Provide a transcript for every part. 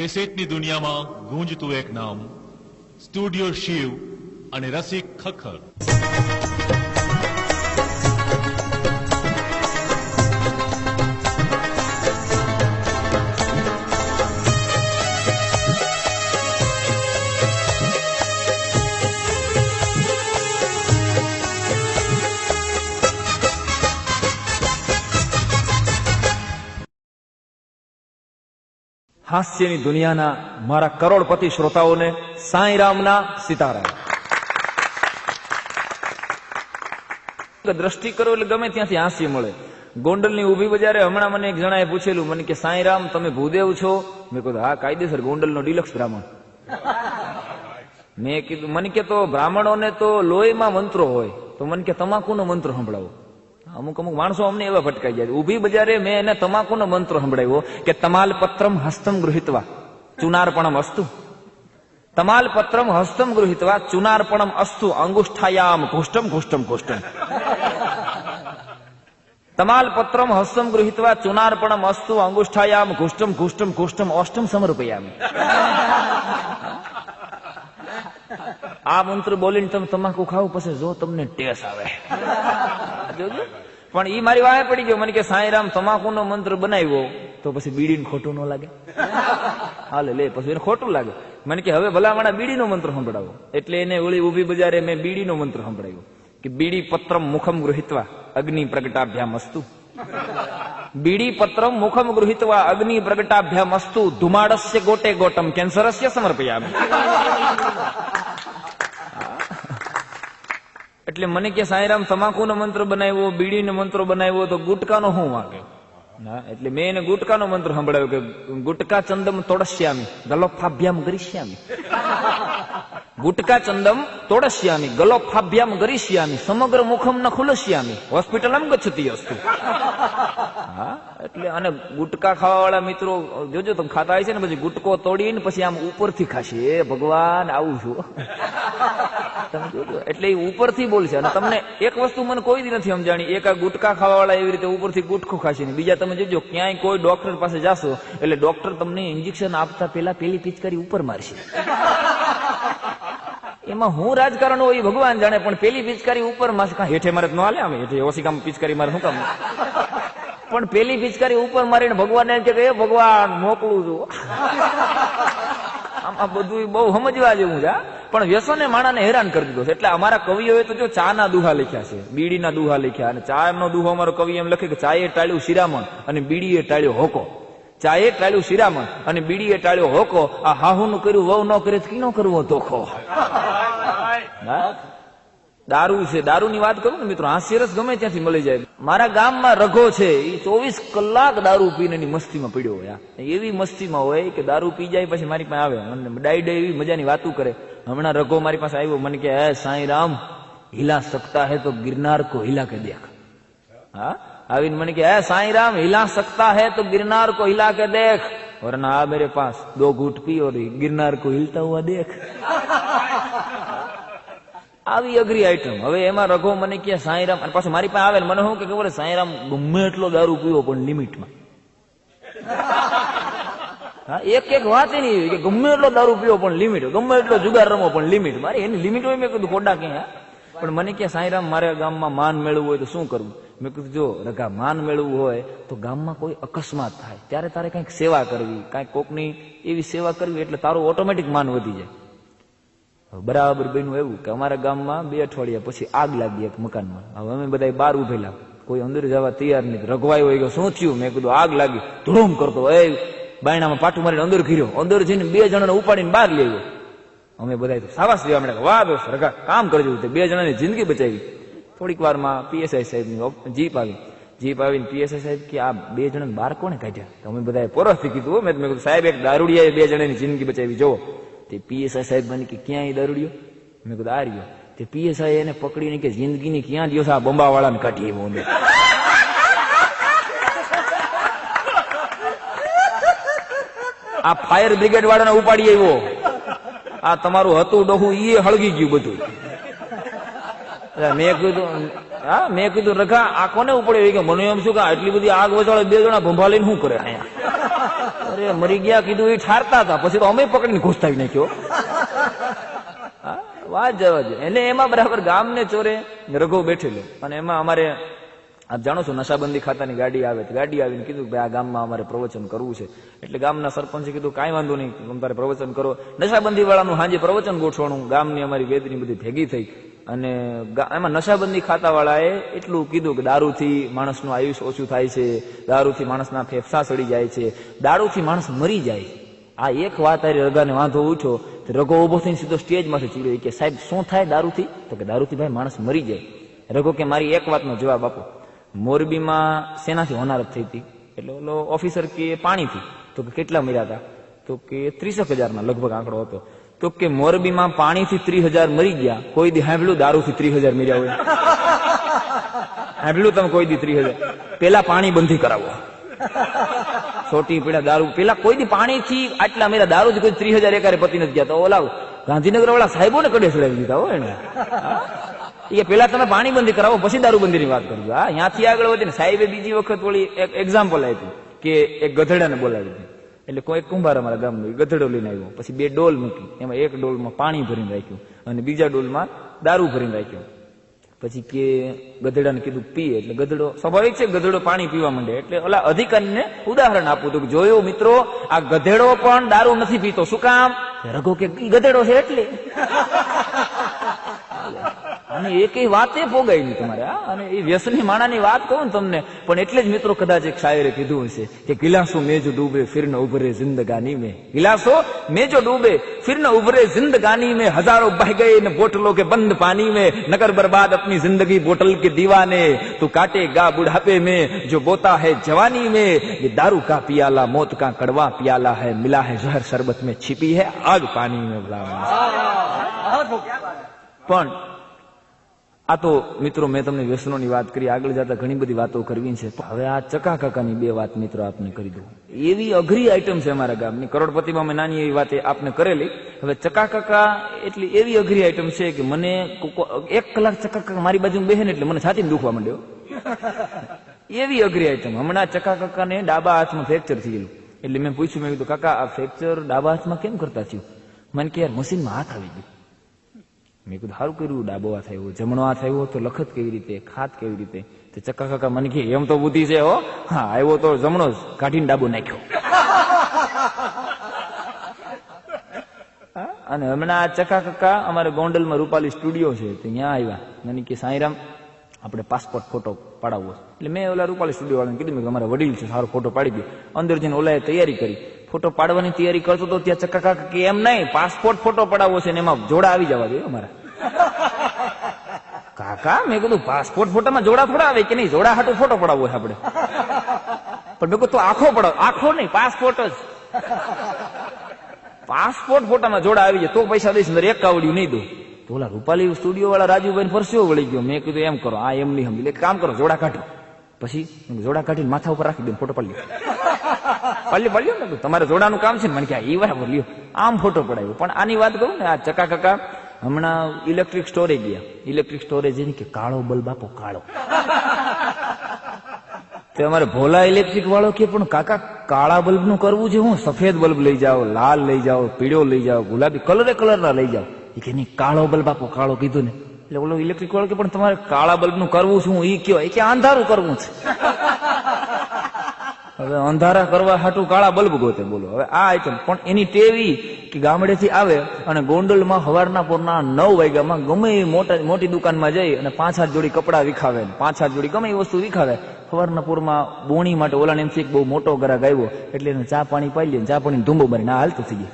કેસેટની દુનિયામાં ગુંજતું એક નામ, સ્ટુડિયો શિવ અને રસિક ખખર. હાસ્યની દુનિયાના મારા કરોડપતિ શ્રોતાઓને સાંઈરામના સીતારામ. દ્રષ્ટિ કરો એટલે ગમે ત્યાંથી હાસ્ય મળે. ગોંડલની ઊભી બજારે હમણાં મને એક જણાએ પૂછેલું, મને કે સાંઈરામ તમે ભૂદેવ છો? મેં કીધું હા, કાયદેસર ગોંડલનો ડિલક્સ બ્રાહ્મણ. મેં કીધું, મને કે તો બ્રાહ્મણોને તો લોહીમાં મંત્રો હોય, તો મને કે તમાકુનો મંત્ર સંભળાવો. અમુક માણસો અમને એવા ભટકાઈ જાય. ઊભી બજારે મેં એને તમાકુનો મંત્ર સંભળાવ્યો કે તમાલ પત્રમ હસ્તમ ગૃહિત્વા ચુનાર્પણમ અસ્તુ. તમાલ પત્રમ હસ્તમ ગૃહિત્વા ચુનાર્પણમ અસ્તુ અંગુષ્ઠાયામ ઘુષ્ટમ ઘુષ્ટમ ઘુષ્ટમ. તમાલ પત્રમ હસ્તમ ગૃહિત્વા ચુનાર્પણમ અસ્તુ અંગુષ્ઠાયામ ઘુષ્ટમ ઘુષ્ટમ ઘુષ્ટમ ઓષ્ટમ સમર્પયામિ. આ મંત્ર બોલીને તમે તમાકુ ખાવ, પછી જો તમને ટેસ આવે. જોજો. પણ ઈ મારી વાહે પડી ગયો. મને કે સાંઈરામ તમાકુનો મંત્ર બનાવ્યો તો પછી બીડીને ખોટું ન લાગે? હાલે લે, પછી એને ખોટું લાગે. મને કે હવે ભલામણા બીડીનો મંત્ર સંભળાવો. એટલે એને ઓલી ઊભી બજારે મેં બીડીનો મંત્ર સંભળાવ્યો કે બીડી પત્રમ મુખમ ગૃહિત્વા અગ્નિ પ્રગટાભ્યામ અસ્તુ. બીડી પત્રમ મુખમ ગૃહિત્વા અગ્નિ પ્રગટાભ્યામ અસ્તુ ધુમાડસ્ય ગોટે ગોટમ કેન્સરસ્ય સમર્પયામિ. એટલે મને કે સાંઈરામ તમાકુનો મંત્ર બનાવ્યો, બીડીનો મંત્ર બનાવ્યો, તો ગુટકાનો શું વાગે? એટલે મેં એને ગુટકાનો મંત્ર સંભળાવ્યો કે ગુટકા ચંદમ તોડસ્યામી ગલોફાભ્યામ ગરિષ્યામી. ગુટકા ચંદમ તોડસ્યામી ગલોફાભ્યામ ગરિષ્યામી સમગ્ર મુખમ ન ખુલસ્યામી હોસ્પિટલમ ગચ્છતિ અસ્તુ. હા, એટલે અને ગુટકા ખાવા વાળા મિત્રો જોજો, તમે ખાતા હોય છે ને, પછી ગુટકો તોડીને પછી આમ ઉપરથી ખાશે. એ ભગવાન, આવું છું તમે જોજો. એટલે એ ઉપરથી બોલશે. અને તમને એક વસ્તુ મને કોઈ દી નથી સમજાણી, એક આ ગુટકા ખાવા વાળા એવી રીતે ઉપરથી ગુટકો ખાશે ને. બીજા તમે જોજો, ક્યાંય કોઈ ડોક્ટર પાસે જાશો એટલે ડોક્ટર તમને ઇન્જેક્શન આપતા પેલા પેલી પિચકારી ઉપર મારશે. એમાં હું રાજકારણ હોય ભગવાન જાણે, પણ પેલી પિચકારી ઉપર મારશે. હેઠે મારે ન હાલે, આમ હેઠે ઓશિકામ પિચકારી મારે શું કામ? પણ પેલી પિચકારી ઉપર મારીને ભગવાન એમ કે એ ભગવાન મોકલું છું. આમ આ બધું બહુ સમજવા જેવું છે. પણ વ્યસને માણાને હેરાન કરી દીધો છે. એટલે અમારા કવિઓએ તો જો ચા ના દુહા લખ્યા છે, બીડીના દુહા લખ્યા. અને ચા એમનો દુહો અમારો કવિ એમ લખે કે ચાએ ટાળ્યું શિરામણ અને બીડીએ ટાળ્યો હોકો. ચાએ ટાળ્યું શિરામણ અને બીડીએ ટાળ્યો હોકો. આ હાહુનું કર્યું વહુ ન કરે કી ન કરવો ધોખો. દારૂ છે, દારૂની વાત કરું ને મિત્રો, હાસ્યરસ ગમે ત્યાંથી મળી જાય. મારા ગામમાં રઘો છે, એ 24 કલાક દારૂ પીને એની મસ્તીમાં પડ્યો હોય. એવી મસ્તીમાં હોય કે દારૂ પી જાય પછી મારી પાસે આવે, મને ડાઈ ડાઈ એવી મજાની વાતું કરે. હમણાં રઘો મારી પાસે આવ્યો, મને કે હે સાંઈરામ હિલા સકતા હે તો ગિરનાર કો હિલા કે દેખ. હા, આવીને મને કે હે સાંઈરામ हिला सकता है तो गिरनार को हिला के देख, वरना आ मेरे पास 2 घूंट पी और गिरनार को हिलता हुआ देख. આવી અઘરી આઈટમ. હવે એમાં રઘો મને કે સાંઈરામ, અને પાછું મારી પાસે આવે ને મને શું કે ખબર, સાંઈરામ ગમે એટલો દારૂ પીવો પણ લિમિટમાં. હા, એક વાત એની કે ગમે એટલો દારૂ પીવો પણ લિમિટ, ગમે એટલો જુગાર રમો પણ લિમિટ. મારી એની લિમિટ હોય. મેં કીધું ખોડા ક્યાં? પણ મને કે સાંઈરામ મારે ગામમાં માન મેળવવું હોય તો શું કરવું? મેં કીધું જો રઘા, માન મેળવવું હોય તો ગામમાં કોઈ અકસ્માત થાય ત્યારે તારે કંઈક સેવા કરવી, કાંઈક કોકની એવી સેવા કરવી, એટલે તારું ઓટોમેટિક માન વધી જાય. બરાબર બન્યું એવું કે અમારા ગામમાં 2 અઠવાડિયા પછી આગ લાગી એક મકાનમાં. હવે અમે બધા બહાર ઉભેલા, કોઈ અંદર જવા તૈયાર નહીં. રઘવાયો હોય ગયો, શું થયું? મેં કીધું આગ લાગી. ધૂમ કરતો એ બાયણામાં પાટું મારીને અંદર ઘીર્યો. અંદર જઈને 2 જણાને ઉપાડીને બહાર લઈ આવ્યો. અમે બધા સાવાસ લેવા મળ્યા, વાહ દોસ્ત રઘા કામ કરજો. 2 જણાની જિંદગી બચાવી. થોડીક વારમાં પીએસઆઈ સાહેબની જીપ આવી. જીપ આવીને પીએસઆઈ સાહેબ કે આ 2 જણાને બહાર કોને કાઢ્યા? તો અમે બધા પોરસથી કીધું. મેં કીધું સાહેબ એક દારૂડિયાએ 2 જણાની જિંદગી બચાવી, જોવો. તે પીએસઆઈ સાહેબ મને કે ક્યાં એ દારૂડિયો? મેં કીધું આ રહ્યો. તે પીએસઆઈ એને પકડીને કે જિંદગીની ક્યાં દિવસ આ બંબાવાળાને કાઢી એવો. આ ફાયર બ્રિગેડ વાળાને ઉપાડી આવ્યો. આ તમારું હતું ડોહું એ હળગી ગયું બધું. મેં કીધું રઘા આ કોને ઉપડ્યો? કે મને એમ શું કે આટલી બધી આગ વચાળે 2 જણા ભંભા લઈને શું કરે અહીંયા? અરે મરી ગયા કીધું એ ઠારતા હતા, પછી તો અમે પકડીને ઘૂસતાવી નાખ્યો. વાત જવા દે. એટલે એમાં બરાબર ગામને ચોરે રઘો બેઠેલો, અને એમાં અમારે આપ જાણો છો નશાબંધી ખાતાની ગાડી આવે, ગાડી આવીને કીધું કે આ ગામમાં અમારે પ્રવચન કરવું છે. એટલે ગામના સરપંચે કીધું કાંઈ વાંધો નહીં, તમારે પ્રવચન કરો. નશાબંધી વાળાનું સાંજે પ્રવચન ગોઠવાનું, ગામની અમારી વેદની બધી ભેગી થઈ, અને એમાં નશાબંધી ખાતા વાળાએ એટલું કીધું કે દારૂથી માણસનું આયુષ્ય ઓછું થાય છે, દારૂથી માણસના ફેફસા સડી જાય છે, દારૂથી માણસ મરી જાય. આ એક વાત આરી રઘાને વાંધો ઉઠ્યો. રઘો ઉભો થઈને સીધો સ્ટેજમાંથી ચીડ્યો કે સાહેબ શું થાય દારૂથી? તો કે દારૂથી ભાઈ માણસ મરી જાય. રઘો કે મારી એક વાતનો જવાબ આપો. મોરબીમાં શેનાથી હોનારત થઈ હતી? એટલે ઓલો ઓફિસર કે પાણીથી. તો કે કેટલા મર્યા હતા? તો કે 30,000 લગભગ આંકડો હતો. તો કે મોરબીમાં પાણીથી 30,000 મરી ગયા. કોઈ દી સાંભળ્યું દારૂથી 30,000 મર્યા હોય? સાંભળ્યું તમે કોઈ દી 30,000? પેલા પાણી બંધી કરાવો, છોટી પીડા દારૂ. પેલા કોઈ દી પાણીથી આટલા મેરા દારૂથી કોઈ 30,000 એકારે પતિ નથી ગયા. તો ઓલા ગાંધીનગર વાળા સાહેબો ને કડે ચડાવી દીધા હોય ને. એ પેલા તમે પાણી બંધી કરાવો, પછી દારૂબંધી ની વાત કરજો. હા, ત્યાંથી આગળ વધીને સાહેબે બીજી વખત વળી એક એક્ઝામ્પલ આપ્યું કે એક ગધેડાને બોલાવી દીધું. એટલે કોઈ કુંભાર અમારા ગામનો ગધેડો લઈને આવ્યો, પછી 2 ડોલ મૂકી, એમાં એક ડોલમાં પાણી ભરીને રાખ્યું અને બીજા ડોલમાં દારૂ ભરીને રાખ્યું. પછી કે ગધેડાને કીધું પીએ. એટલે ગધેડો, સ્વાભાવિક છે ગધેડો પાણી પીવા માંડે. એટલે ઓલા અધિકારીને ઉદાહરણ આપવું હતું કે જોયું મિત્રો, આ ગધેડો પણ દારૂ નથી પીતો. શું કામ? રઘો કે ગધેડો છે એટલે. અને એકેય વાતે પોગાય નહીં તમારે. અને એ વ્યસની માણાની વાત કહું ને તમને, પણ એટલે જ મિત્રો કદાચ એક શાયરે કીધું હશે કે ગિલાસો મેં જો ડૂબે ફિર ન ઉભરે જિંદગાની में, गिलासों में जो डूबे फिर न उभरे जिंदगानी में, हजारों बह गए न बोतलों के बंद पानी में, नगर बर्बाद अपनी जिंदगी बोतल के दीवाने, तू काटेगा बुढ़ापे में जो बोता है जवानी में, ये दारू का पियाला मौत का कड़वा पियाला है, मिला है जहर शरबत में छिपी है आग पानी में. પણ આ તો મિત્રો મેં તમને વ્યસનોની વાત કરી, આગળ જતા ઘણી બધી વાતો કરવી છે. હવે આ ચકા કાકાની 2 વાત મિત્રો આપને કરી દઉં. એવી અઘરી આઈટમ છે અમારા ગામની. કરોડપતિમાં મેં નાની એવી વાત આપને કરેલી. હવે ચકા કાકા એટલી એવી અઘરી આઈટમ છે કે મને 1 કલાક ચકા કાકા મારી બાજુ બેહે ને એટલે મને છાતીમાં દુખવા માંડ્યો. એવી અઘરી આઈટમ. હમણાં ચકા કાકાને ડાબા હાથમાં ફ્રેક્ચર થયેલું. એટલે મેં પૂછ્યું, મેં કીધું કાકા આ ફ્રેક્ચર ડાબા હાથમાં કેમ કરતા થયું? મને કે યાર મશીનમાં હાથ આવી ગયું. મેં કીધું સારું કર્યું ડાબો હાથ આવ્યો, જમણો હાથ આવ્યો તો લખત કેવી રીતે, ખાત કેવી રીતે? તો ચક્કા કાકા મને કે એમ તો બુદ્ધિ છે હો. હા, આવ્યો તો જમણો જ, કાઢીને ડાબો નાખ્યો. અને હમણાં ચક્કા કાકા અમારે ગોંડલમાં રૂપાલી સ્ટુડિયો છે, તો ત્યાં આવ્યા. મને કે સાંઈરામ આપણે પાસપોર્ટ ફોટો પાડાવવો. એટલે મેં ઓલા રૂપાલી સ્ટુડિયો વાળાને કીધું, મેં અમારા વડીલ છે, સારો ફોટો પાડી દે. અંદર જઈને ઓલાએ તૈયારી કરી. ફોટો પાડવાની તૈયારી કરતો તો ત્યાં ચક્કા કાકા કે એમ નહીં, પાસપોર્ટ ફોટો પડાવવો છે ને એમાં જોડા આવી જવા જોઈએ અમારા. કાકા મેં કીધું પાસપોર્ટ ફોટામાં જોડા થોડા આવે કે નહીં? જોડા હાટું ફોટો પડાવવો છે આપણે. પણ મેં કીધું તો આખો પડાવ. આખો નહીં, પાસપોર્ટ જ. પાસપોર્ટ ફોટામાં જોડા આવી જાય તો પૈસા દઈશ, અંદર 1 કાવડિયું નહીં દઉં. તો ઓલા રૂપાલી સ્ટુડિયો વાળા રાજુભાઈ પરસ્યો વળી ગયો. મેં કીધું એમ કરો, આ એમ નહીં સમજી, એક કામ કરો જોડા કાઢો. પછી જોડા કાઢીને માથા ઉપર રાખી દે, ફોટો પાડી પાડ્યો ને. તમારે જોડાનું કામ છે ને? મને કે એ બરાબર લ્યો. આમ ફોટો પડાવ્યો. પણ આની વાત કરું ને, આ ચકા કાકા હમણાં ઇલેક્ટ્રિક સ્ટોરે ગયા. ઇલેક્ટ્રિક સ્ટોરેજ એની કે કાળો બલ્બ આપો, કાળો. તે અમારે ભોલા ઇલેક્ટ્રિક વાળો કે પણ કાકા કાળા બલ્બ નું કરવું છે હું? સફેદ બલ્બ લઈ જાઓ, લાલ લઈ જાઓ, પીળો લઈ જાઓ, ગુલાબી કલરના લઈ જાઓ. એ કે નહીં કાળો બલ્બ આપો, કાળો કીધું ને. એટલે ઓલો ઇલેક્ટ્રિક વાળો કે પણ તમારે કાળા બલ્બ નું કરવું શું? એ કયો? એ કે અંધારું કરવું છે. હવે અંધારા કરવા હાટું કાળા બલ્બ ગોતે. બોલો હવે આ આઈટમ. પણ એની ટેવી કે ગામડેથી આવે અને ગોંડલમાં સવારના પોરના 9 વાગ્યામાં ગમે એ મોટી દુકાનમાં જઈ અને 5-7 જોડી કપડા વિખાવે, 5-7 જોડી ગમે એ વસ્તુ વિખાવે. સવારના પૂરમાં બોણી માટે ઓલાને એમ છે બહુ મોટો ગ્રાહક આવ્યો એટલે એને ચા પાણી પાઈ લે, ચા પાણી ધૂંબો ભરીને હાલતું થઈ જાય.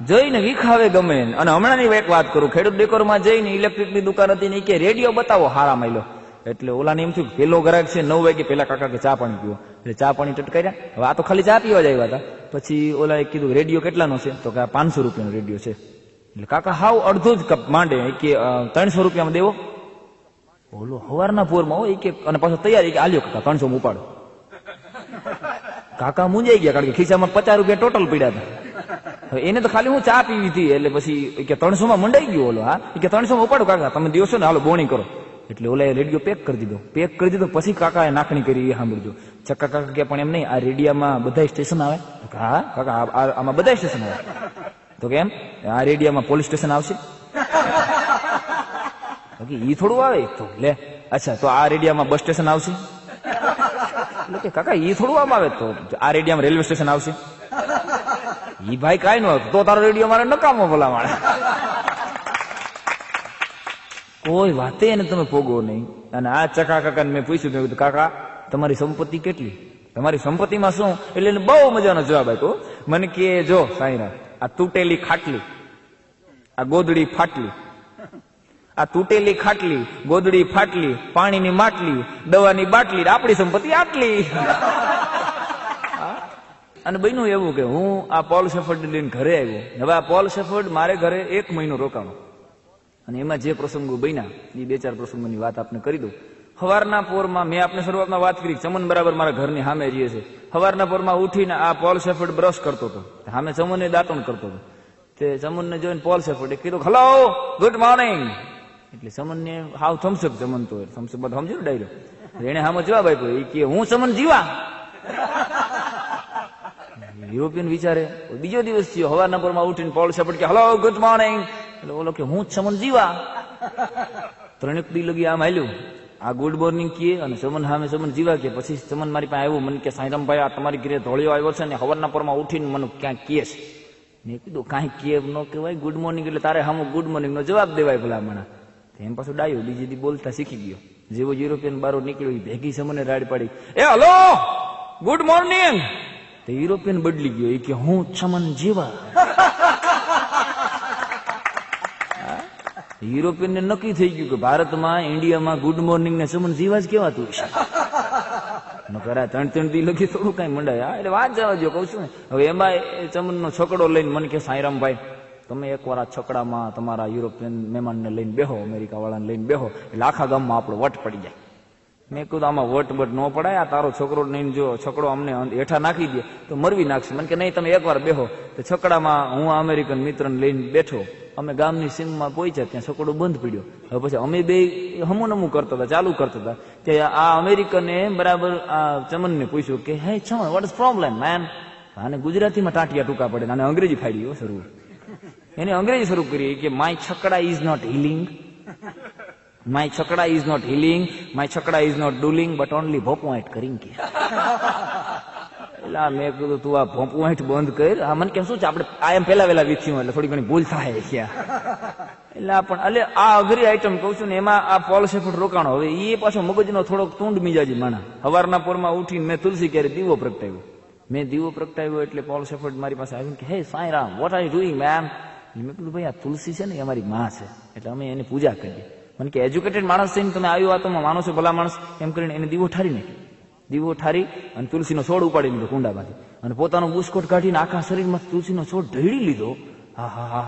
જઈને વિખાવે ગમે. અને હમણાંની એક વાત કરું, ખેડૂત ડેકોરમાં જઈને ઇલેક્ટ્રિકની દુકાન હતી ને કે રેડિયો બતાવો હારા માયલો. એટલે ઓલાને એમ થયું પેલો ગ્રાહક છે 9 વાગે પેલા કાકા કે ચા પાણી પીવો. એટલે ચા પાણી ટટકાર્યા. હવે આ તો ખાલી ચા પીવા જ આવ્યા હતા. પછી ઓલા કીધું રેડિયો કેટલાનો છે? તો કે 500 રૂપિયાનો રેડિયો છે. એટલે કાકા હાવ અડધો જ કપ માંડે કે 300 રૂપિયામાં દેવો. ઓલો સવારના પોરમાં હોય કે, અને પાછો તૈયારી કે આલ્યો કાકા 300 માં ઉપાડો. કાકા મૂંઝાઈ ગયા, કારણ કે ખિસ્સામાં 50 રૂપિયા ટોટલ પડ્યા હતા. એને તો ખાલી હું ચા પીવી હતી. એટલે પછી કે 300 માં મંડાઈ ગયો ઓલો. હા, કે 300 માં ઉપાડો કાકા, તમે દિવસો ને હાલો બોણી કરો. એટલે ઓલા રેડિયો પેક કરી દીધો. પછી કાકાએ નાખણી કરી, એ સાંભળજો. ચક્કા કાકા કે પણ એમ નહીં, આ રેડિયામાં બધા સ્ટેશન આવે? હા કાકા આમાં બધા સ્ટેશન આવે. તો કેમ આ રેડિયામાં પોલીસ સ્ટેશન આવશે? ઈ થોડું આવે. તો લે અચ્છા, તો આ રેડિયામાં બસ સ્ટેશન આવશે? એટલે કે કાકા ઈ થોડું આમ આવે. તો આ રેડિયામાં રેલવે સ્ટેશન આવશે? ઈ ભાઈ કાંઈ ન આવે. તો તારો રેડિયો મારે નકામો ભલા મારે. કોઈ વાતે એને તમે પોગો નહીં. અને આ ચકા કાકા મેં પૂછ્યું, મેં કીધું કાકા તમારી સંપત્તિ કેટલી? તમારી સંપત્તિમાં શું? એટલે એને બહુ મજાનો જવાબ આપ્યો. મને કે જો સાંઈરામ, આ તૂટેલી ખાટલી, આ ગોદડી ફાટલી, આ તૂટેલી ખાટલી, ગોદડી ફાટલી, પાણીની માટલી, દવાની બાટલી, આપણી સંપત્તિ આટલી. અને બન્યું એવું કે હું આ પોલ શેફર્ડ લઈને ઘરે આવ્યો. હવે આ પોલ શેફર્ડ મારે ઘરે 1 મહિનો રોકાણો. અને એમાં જે પ્રસંગો બન્યા એ 2-4 પ્રસંગોની વાત આપને કરી દઉં. સવારના પોરમાં મેં આપને શરૂઆતમાં વાત કરી, ચમન બરાબર મારા ઘરની સામે રહીએ છે. સવારના પોરમાં ઉઠીને આ પોલ શેફર્ડ બ્રશ કરતો હતો, સામે ચમનને દાંતણ કરતો હતો. તે ચમનને જોઈને પોલ શેફર્ડે કીધું હેલો ગુડ મોર્નિંગ. એટલે ચમનને હાવ થમ્સઅપ, ચમન તો થમ્સઅપ બધું સમજ્યું ડાયરો. એને સામે જવાબ આપ્યો, એ કે હું ચમન જીવા. યુરોપિયન વિચારે બીજો દિવસ થયો, સવારના પોરમાં ઉઠીને પોલ શેફર્ડ કે હેલો ગુડ મોર્નિંગ. એટલે ઓલો કે હું ચમન જીવા. 3 દી લગી આમ હાલ્યું. આ ગુડ મોર્નિંગ કીએ અને ચમન સામે ચમન જીવા કે. પછી ચમન મારી પાસે આવ્યું, મને કે સાંઈરામભાઈ આ તમારી ઘરે ધોળિયો આવ્યો છે ને સવારના પોરમાં ઉઠીને મને ક્યાંક કહે છે. મેં કીધું કાંઈ કેમ ન કહેવાય, ગુડ મોર્નિંગ એટલે તારે સામો ગુડ મોર્નિંગ નો જવાબ દેવાય ભલામણા. એમ પાછું ડાયો બીજી દી બોલતા શીખી ગયો. જેવો યુરોપિયન બારો નીકળ્યો ભેગી ચમને રાડ પાડી, એ હલો ગુડ મોર્નિંગ. તો યુરોપિયન બદલી ગયો, એ કે હું ચમન જીવા. યુરોપિયન ને નક્કી થઈ ગયું કે ભારતમાં ઇન્ડિયામાં ગુડ મોર્નિંગ ને ચમન જીવા જ કહેવાતું છે. નકરા 3 દી લગી થોડું કઈ મંડાય. એટલે વાત જવા જો કઉ છું ને. હવે એમાં ચમન નો છકડો લઈને મને કે સાંઈરામભાઈ તમે એકવાર આ છકડામાં તમારા યુરોપિયન મહેમાનને લઈને બેહો, અમેરિકા વાળાને લઈને બેહો, એટલે આખા ગામમાં આપણો વટ પડી જાય. મેં કીધું આમાં વટ ન પડાય, આ તારો છોકરો નહીં જો છકડો અમને હેઠા નાખી દે તો મરવી નાખશે. મને કે નહીં તમે એકવાર બેહો. તો છકડામાં હું અમેરિકન મિત્રને લઈને બેઠો. અમે ગામની સીમમાં પહોંચ્યા, ત્યાં છકડો બંધ પડ્યો. હવે પછી અમે બે હમુનમું કરતા હતા, ચાલુ કરતા હતા. કે આ અમેરિકને બરાબર આ ચમનને પૂછ્યું કે હે Chaman what is problem man. આને ગુજરાતીમાં ટાંટિયા ટૂંકા પડે, આને અંગ્રેજી ફાડી શરૂ. એને અંગ્રેજી શરૂ કરી કે માય છકડા ઇઝ નોટ હિલિંગ, માય છકડા ઇઝ નોટ હિલિંગ, માય છકડા is not dulling but only ભોપવાઈટ કરીને કે. એટલે મેં કીધું તું આ ભોપવાઈટ બંધ કર. આ મને કેમ શું છે આપણે આ એમ પેલા વેલા વીખ્યું એટલે થોડી ઘણી ભૂલ થાય છે. એટલે પણ આ અઘરી આઈટમ કઉ છું ને, એમાં આ પોલ શેફર્ડ રોકાણો. હવે એ પાછો મગજનો થોડોક તુંડ મિજાજી માણા. સવારના પોરમાં ઉઠીને મેં તુલસી ક્યારે દીવો પ્રગટાવ્યો. મેં દીવો પ્રગટાવ્યો એટલે પોલ શેફર્ડ મારી પાસે આવ્યું કે હે Sairam what are you doing ma'am. મેં કીધું ભાઈ આ તુલસી છે ને એ અમારી માં છે, એટલે અમે એની પૂજા કરીએ. મને કે એજ્યુકેટેડ માણસ થઈને તમે આવી વાતોમાં માનો છો ભલા માણસ? એમ કરીને એને દીવો ઠારી નાખ્યો. દીવો ઠારી અને તુલસીનો છોડ ઉપાડી લીધો કુંડામાંથી, અને પોતાનો બુસ્કોટ કાઢીને આખા શરીરમાં તુલસીનો છોડ ઢળી લીધો. હા હા હા